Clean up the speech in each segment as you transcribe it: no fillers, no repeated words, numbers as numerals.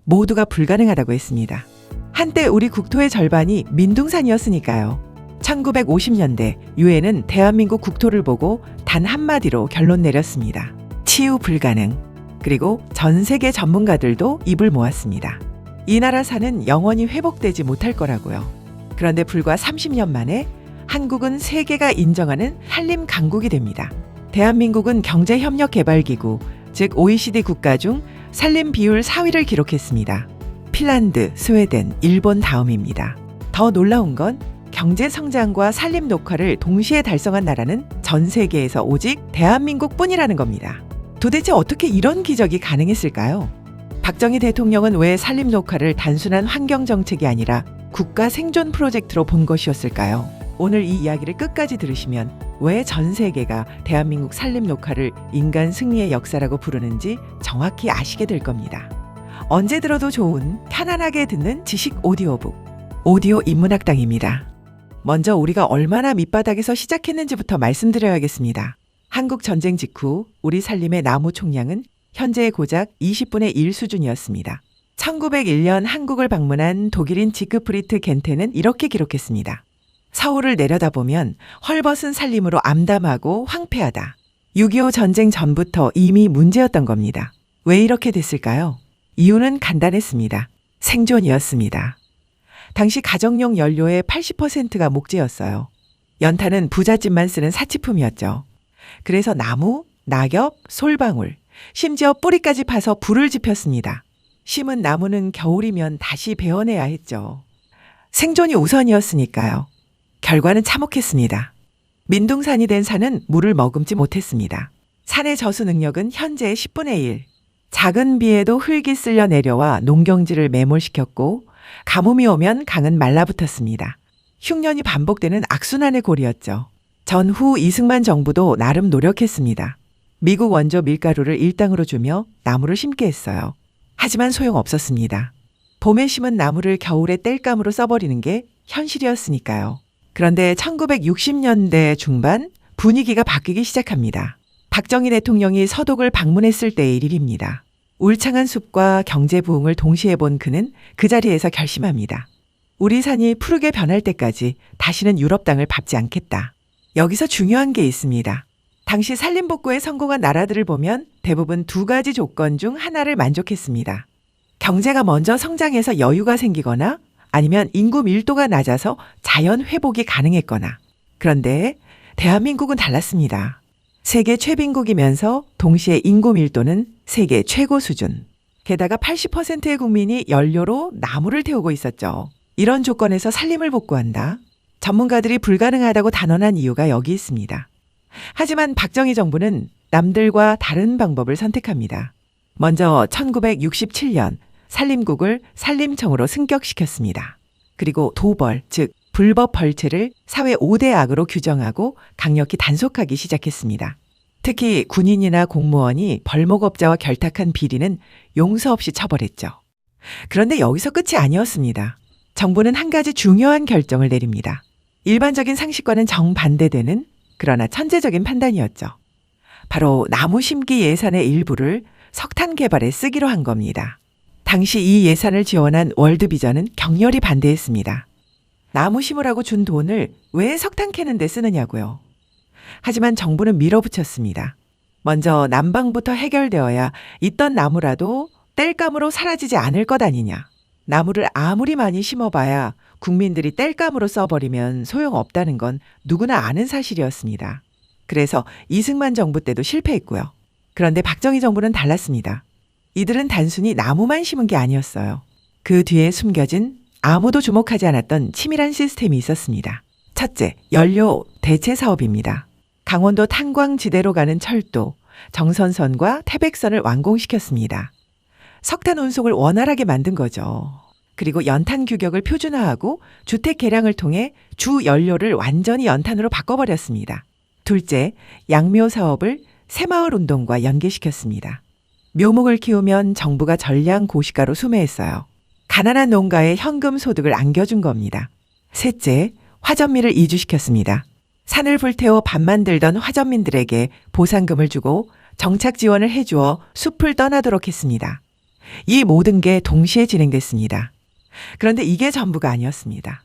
모두가 불가능하다고 했습니다. 한때 우리 국토의 절반이 민둥산이었으니까요. 1950년대 유엔은 대한민국 국토를 보고 단 한마디로 결론 내렸습니다. 치유 불가능. 그리고 전 세계 전문가들도 입을 모았습니다. 이 나라 산은 영원히 회복되지 못할 거라고요. 그런데 불과 30년 만에 한국은 세계가 인정하는 산림 강국이 됩니다. 대한민국은 경제협력개발기구, 즉 OECD 국가 중 산림 비율 4위를 기록했습니다. 핀란드, 스웨덴, 일본 다음입니다. 더 놀라운 건 경제 성장과 산림 녹화를 동시에 달성한 나라는 전 세계에서 오직 대한민국뿐이라는 겁니다. 도대체 어떻게 이런 기적이 가능했을까요? 박정희 대통령은 왜 산림 녹화를 단순한 환경 정책이 아니라 국가 생존 프로젝트로 본 것이었을까요? 오늘 이 이야기를 끝까지 들으시면 왜 전 세계가 대한민국 산림 녹화를 인간 승리의 역사라고 부르는지 정확히 아시게 될 겁니다. 언제 들어도 좋은 편안하게 듣는 지식 오디오북 오디오 인문학당입니다. 먼저 우리가 얼마나 밑바닥에서 시작했는지부터 말씀드려야겠습니다. 한국 전쟁 직후 우리 산림의 나무 총량은 현재의 고작 20분의 1 수준이었습니다. 1901년 한국을 방문한 독일인 지크프리트 겐테는 이렇게 기록했습니다. 서울을 내려다보면 헐벗은 산림으로 암담하고 황폐하다. 6.25 전쟁 전부터 이미 문제였던 겁니다. 왜 이렇게 됐을까요? 이유는 간단했습니다. 생존이었습니다. 당시 가정용 연료의 80%가 목재였어요. 연탄은 부잣집만 쓰는 사치품이었죠. 그래서 나무, 낙엽, 솔방울, 심지어 뿌리까지 파서 불을 지폈습니다. 심은 나무는 겨울이면 다시 베어내야 했죠. 생존이 우선이었으니까요. 결과는 참혹했습니다. 민둥산이 된 산은 물을 머금지 못했습니다. 산의 저수 능력은 현재의 10분의 1. 작은 비에도 흙이 쓸려 내려와 농경지를 매몰시켰고 가뭄이 오면 강은 말라붙었습니다. 흉년이 반복되는 악순환의 고리였죠. 전후 이승만 정부도 나름 노력했습니다. 미국 원조 밀가루를 일당으로 주며 나무를 심게 했어요. 하지만 소용없었습니다. 봄에 심은 나무를 겨울에 땔감으로 써버리는 게 현실이었으니까요. 그런데 1960년대 중반 분위기가 바뀌기 시작합니다. 박정희 대통령이 서독을 방문했을 때의 일입니다. 울창한 숲과 경제 부흥을 동시에 본 그는 그 자리에서 결심합니다. 우리 산이 푸르게 변할 때까지 다시는 유럽 땅을 밟지 않겠다. 여기서 중요한 게 있습니다. 당시 산림복구에 성공한 나라들을 보면 대부분 두 가지 조건 중 하나를 만족했습니다. 경제가 먼저 성장해서 여유가 생기거나 아니면 인구 밀도가 낮아서 자연 회복이 가능했거나. 그런데 대한민국은 달랐습니다. 세계 최빈국이면서 동시에 인구 밀도는 세계 최고 수준. 게다가 80%의 국민이 연료로 나무를 태우고 있었죠. 이런 조건에서 산림을 복구한다. 전문가들이 불가능하다고 단언한 이유가 여기 있습니다. 하지만 박정희 정부는 남들과 다른 방법을 선택합니다. 먼저 1967년 산림국을 산림청으로 승격시켰습니다. 그리고 도벌, 즉 불법 벌채를 사회 5대 악으로 규정하고 강력히 단속하기 시작했습니다. 특히 군인이나 공무원이 벌목업자와 결탁한 비리는 용서 없이 처벌했죠. 그런데 여기서 끝이 아니었습니다. 정부는 한 가지 중요한 결정을 내립니다. 일반적인 상식과는 정반대되는 그러나 천재적인 판단이었죠. 바로 나무 심기 예산의 일부를 석탄 개발에 쓰기로 한 겁니다. 당시 이 예산을 지원한 월드비전은 격렬히 반대했습니다. 나무 심으라고 준 돈을 왜 석탄 캐는 데 쓰느냐고요. 하지만 정부는 밀어붙였습니다. 먼저 난방부터 해결되어야 있던 나무라도 땔감으로 사라지지 않을 것 아니냐. 나무를 아무리 많이 심어봐야 국민들이 땔감으로 써버리면 소용없다는 건 누구나 아는 사실이었습니다. 그래서 이승만 정부 때도 실패했고요. 그런데 박정희 정부는 달랐습니다. 이들은 단순히 나무만 심은 게 아니었어요. 그 뒤에 숨겨진 아무도 주목하지 않았던 치밀한 시스템이 있었습니다. 첫째, 연료 대체 사업입니다. 강원도 탄광지대로 가는 철도, 정선선과 태백선을 완공시켰습니다. 석탄 운송을 원활하게 만든 거죠. 그리고 연탄 규격을 표준화하고 주택 개량을 통해 주 연료를 완전히 연탄으로 바꿔버렸습니다. 둘째, 양묘 사업을 새마을 운동과 연계시켰습니다. 묘목을 키우면 정부가 전량 고시가로 수매했어요. 가난한 농가에 현금 소득을 안겨준 겁니다. 셋째, 화전미를 이주시켰습니다. 산을 불태워 밥 만들던 화전민들에게 보상금을 주고 정착 지원을 해주어 숲을 떠나도록 했습니다. 이 모든 게 동시에 진행됐습니다. 그런데 이게 전부가 아니었습니다.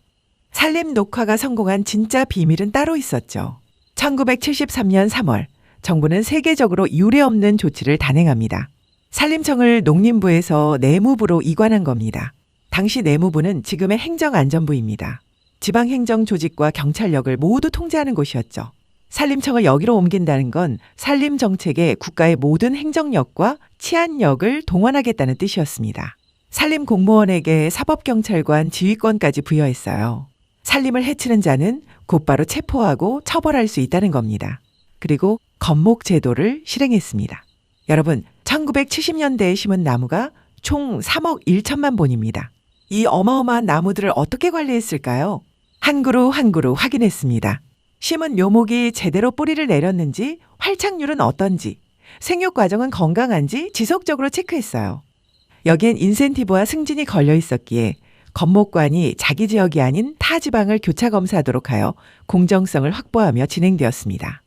산림 녹화가 성공한 진짜 비밀은 따로 있었죠. 1973년 3월 정부는 세계적으로 유례없는 조치를 단행합니다. 산림청을 농림부에서 내무부로 이관한 겁니다. 당시 내무부는 지금의 행정안전부입니다. 지방행정 조직과 경찰력을 모두 통제하는 곳이었죠. 산림청을 여기로 옮긴다는 건 산림정책에 국가의 모든 행정력과 치안력을 동원하겠다는 뜻이었습니다. 산림 공무원에게 사법경찰관 지휘권까지 부여했어요. 산림을 해치는 자는 곧바로 체포하고 처벌할 수 있다는 겁니다. 그리고 건목 제도를 실행했습니다. 여러분, 1970년대에 심은 나무가 총 3억 1천만 본입니다. 이 어마어마한 나무들을 어떻게 관리했을까요? 한 그루 한 그루 확인했습니다. 심은 묘목이 제대로 뿌리를 내렸는지, 활착률은 어떤지, 생육 과정은 건강한지 지속적으로 체크했어요. 여기엔 인센티브와 승진이 걸려 있었기에 건목관이 자기 지역이 아닌 타 지방을 교차 검사하도록 하여 공정성을 확보하며 진행되었습니다.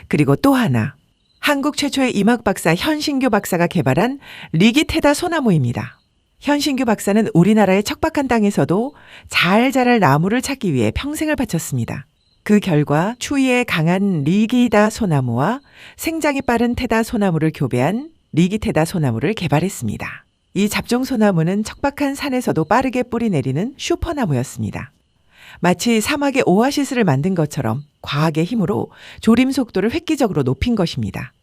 그리고 또 하나, 한국 최초의 임학 박사 현신규 박사가 개발한 리기테다 소나무입니다. 현신규 박사는 우리나라의 척박한 땅에서도 잘 자랄 나무를 찾기 위해 평생을 바쳤습니다. 그 결과 추위에 강한 리기다 소나무와 생장이 빠른 테다 소나무를 교배한 리기테다 소나무를 개발했습니다. 이 잡종 소나무는 척박한 산에서도 빠르게 뿌리 내리는 슈퍼나무였습니다. 마치 사막의 오아시스를 만든 것처럼 과학의 힘으로 조림 속도를 획기적으로 높인 것입니다.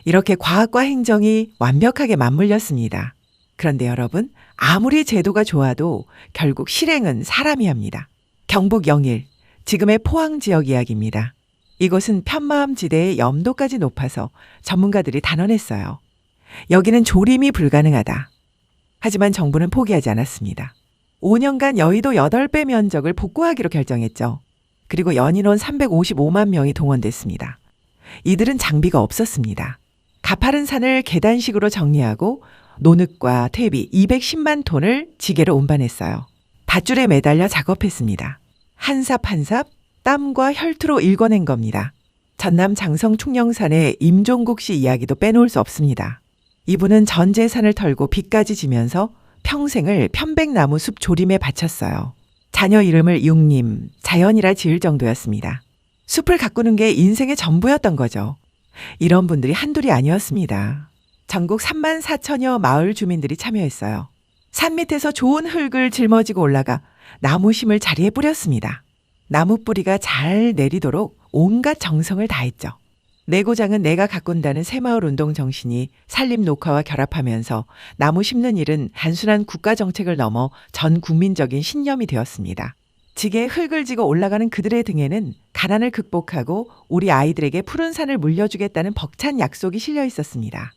이렇게 과학과 행정이 완벽하게 맞물렸습니다. 그런데 여러분, 아무리 제도가 좋아도 결국 실행은 사람이 합니다. 경북 영일, 지금의 포항 지역 이야기입니다. 이곳은 편마음지대의 염도까지 높아서 전문가들이 단언했어요. 여기는 조림이 불가능하다. 하지만 정부는 포기하지 않았습니다. 5년간 여의도 8배 면적을 복구하기로 결정했죠. 그리고 연인원 355만 명이 동원됐습니다. 이들은 장비가 없었습니다. 가파른 산을 계단식으로 정리하고 노늑과 퇴비 210만 톤을 지게로 운반했어요. 밧줄에 매달려 작업했습니다. 한 삽 한 삽 땀과 혈투로 일궈낸 겁니다. 전남 장성 충령산의 임종국 씨 이야기도 빼놓을 수 없습니다. 이분은 전 재산을 털고 빚까지 지면서 평생을 편백나무 숲 조림에 바쳤어요. 자녀 이름을 육님, 자연이라 지을 정도였습니다. 숲을 가꾸는 게 인생의 전부였던 거죠. 이런 분들이 한둘이 아니었습니다. 전국 3만 4천여 마을 주민들이 참여했어요. 산 밑에서 좋은 흙을 짊어지고 올라가 나무심을 자리에 뿌렸습니다. 나무 뿌리가 잘 내리도록 온갖 정성을 다했죠. 내 고장은 내가 가꾼다는 새마을 운동 정신이 산림 녹화와 결합하면서 나무 심는 일은 단순한 국가 정책을 넘어 전 국민적인 신념이 되었습니다. 지게에 흙을 지고 올라가는 그들의 등에는 가난을 극복하고 우리 아이들에게 푸른 산을 물려주겠다는 벅찬 약속이 실려 있었습니다.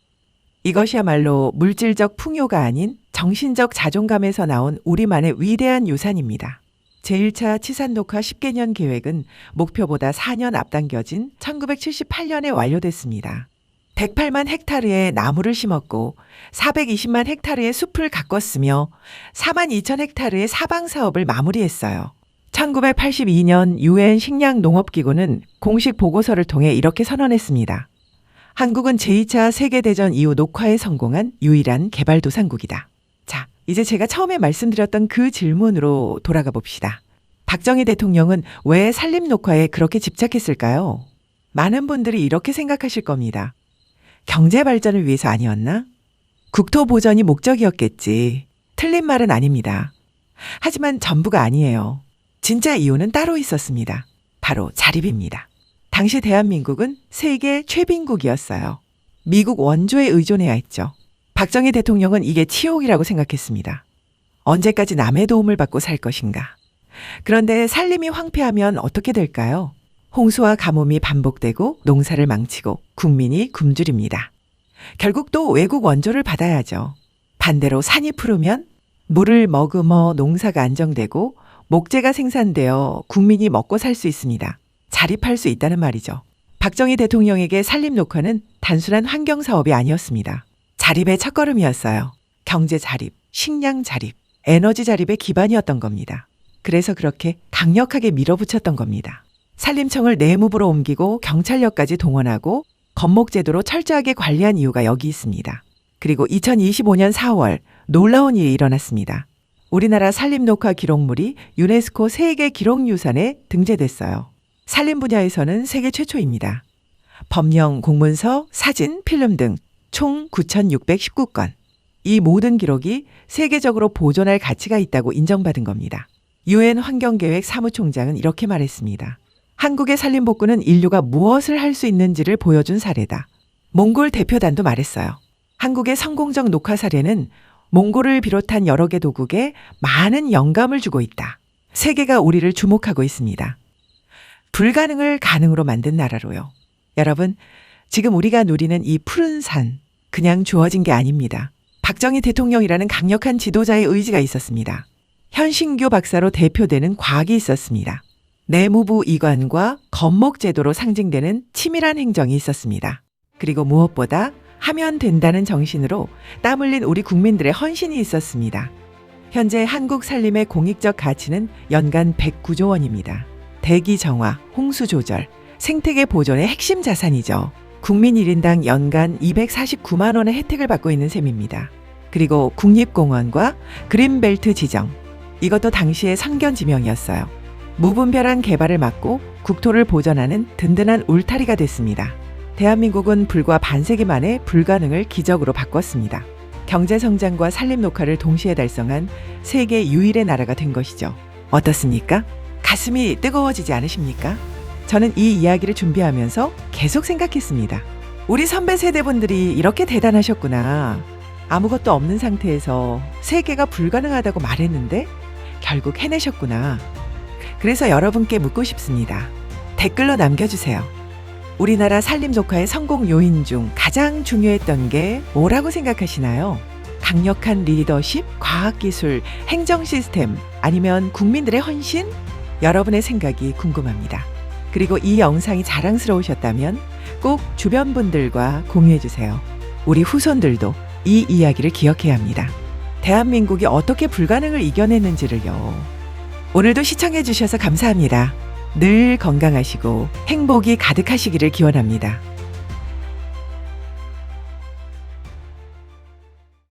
이것이야말로 물질적 풍요가 아닌 정신적 자존감에서 나온 우리만의 위대한 유산입니다. 제1차 치산녹화 10개년 계획은 목표보다 4년 앞당겨진 1978년에 완료됐습니다. 108만 헥타르의 나무를 심었고 420만 헥타르의 숲을 가꿨으며 4만 2천 헥타르의 사방 사업을 마무리했어요. 1982년 유엔 식량농업기구는 공식 보고서를 통해 이렇게 선언했습니다. 한국은 제2차 세계대전 이후 녹화에 성공한 유일한 개발도상국이다. 자, 이제 제가 처음에 말씀드렸던 그 질문으로 돌아가 봅시다. 박정희 대통령은 왜 산림 녹화에 그렇게 집착했을까요? 많은 분들이 이렇게 생각하실 겁니다. 경제 발전을 위해서 아니었나? 국토 보전이 목적이었겠지. 틀린 말은 아닙니다. 하지만 전부가 아니에요. 진짜 이유는 따로 있었습니다. 바로 자립입니다. 당시 대한민국은 세계 최빈국이었어요. 미국 원조에 의존해야 했죠. 박정희 대통령은 이게 치욕이라고 생각했습니다. 언제까지 남의 도움을 받고 살 것인가. 그런데 산림이 황폐하면 어떻게 될까요? 홍수와 가뭄이 반복되고 농사를 망치고 국민이 굶주립니다. 결국 또 외국 원조를 받아야죠. 반대로 산이 푸르면 물을 머금어 농사가 안정되고 목재가 생산되어 국민이 먹고 살 수 있습니다. 자립할 수 있다는 말이죠. 박정희 대통령에게 산림 녹화는 단순한 환경 사업이 아니었습니다. 자립의 첫걸음이었어요. 경제 자립, 식량 자립, 에너지 자립의 기반이었던 겁니다. 그래서 그렇게 강력하게 밀어붙였던 겁니다. 산림청을 내무부로 옮기고 경찰력까지 동원하고 건목제도로 철저하게 관리한 이유가 여기 있습니다. 그리고 2025년 4월 놀라운 일이 일어났습니다. 우리나라 산림녹화 기록물이 유네스코 세계 기록유산에 등재됐어요. 산림 분야에서는 세계 최초입니다. 법령, 공문서, 사진, 필름 등 총 9,619건. 이 모든 기록이 세계적으로 보존할 가치가 있다고 인정받은 겁니다. 유엔 환경계획 사무총장은 이렇게 말했습니다. 한국의 산림복구는 인류가 무엇을 할 수 있는지를 보여준 사례다. 몽골 대표단도 말했어요. 한국의 성공적 녹화 사례는 몽골을 비롯한 여러 개 도국에 많은 영감을 주고 있다. 세계가 우리를 주목하고 있습니다. 불가능을 가능으로 만든 나라로요. 여러분, 지금 우리가 누리는 이 푸른 산, 그냥 주어진 게 아닙니다. 박정희 대통령이라는 강력한 지도자의 의지가 있었습니다. 현신교 박사로 대표되는 과학이 있었습니다. 내무부 이관과 건목제도로 상징되는 치밀한 행정이 있었습니다. 그리고 무엇보다 하면 된다는 정신으로 땀 흘린 우리 국민들의 헌신이 있었습니다. 현재 한국 산림의 공익적 가치는 연간 109조 원입니다. 대기 정화, 홍수 조절, 생태계 보존의 핵심 자산이죠. 국민 1인당 연간 249만 원의 혜택을 받고 있는 셈입니다. 그리고 국립공원과 그린벨트 지정, 이것도 당시의 선견 지명이었어요. 무분별한 개발을 막고 국토를 보전하는 든든한 울타리가 됐습니다. 대한민국은 불과 반세기 만에 불가능을 기적으로 바꿨습니다. 경제성장과 산림녹화를 동시에 달성한 세계 유일의 나라가 된 것이죠. 어떻습니까? 가슴이 뜨거워지지 않으십니까? 저는 이 이야기를 준비하면서 계속 생각했습니다. 우리 선배 세대분들이 이렇게 대단하셨구나. 아무것도 없는 상태에서 세계가 불가능하다고 말했는데 결국 해내셨구나. 그래서 여러분께 묻고 싶습니다. 댓글로 남겨주세요. 우리나라 산림녹화의 성공 요인 중 가장 중요했던 게 뭐라고 생각하시나요? 강력한 리더십, 과학기술, 행정 시스템, 아니면 국민들의 헌신? 여러분의 생각이 궁금합니다. 그리고 이 영상이 자랑스러우셨다면 꼭 주변 분들과 공유해주세요. 우리 후손들도 이 이야기를 기억해야 합니다. 대한민국이 어떻게 불가능을 이겨냈는지를요. 오늘도 시청해주셔서 감사합니다. 늘 건강하시고 행복이 가득하시기를 기원합니다.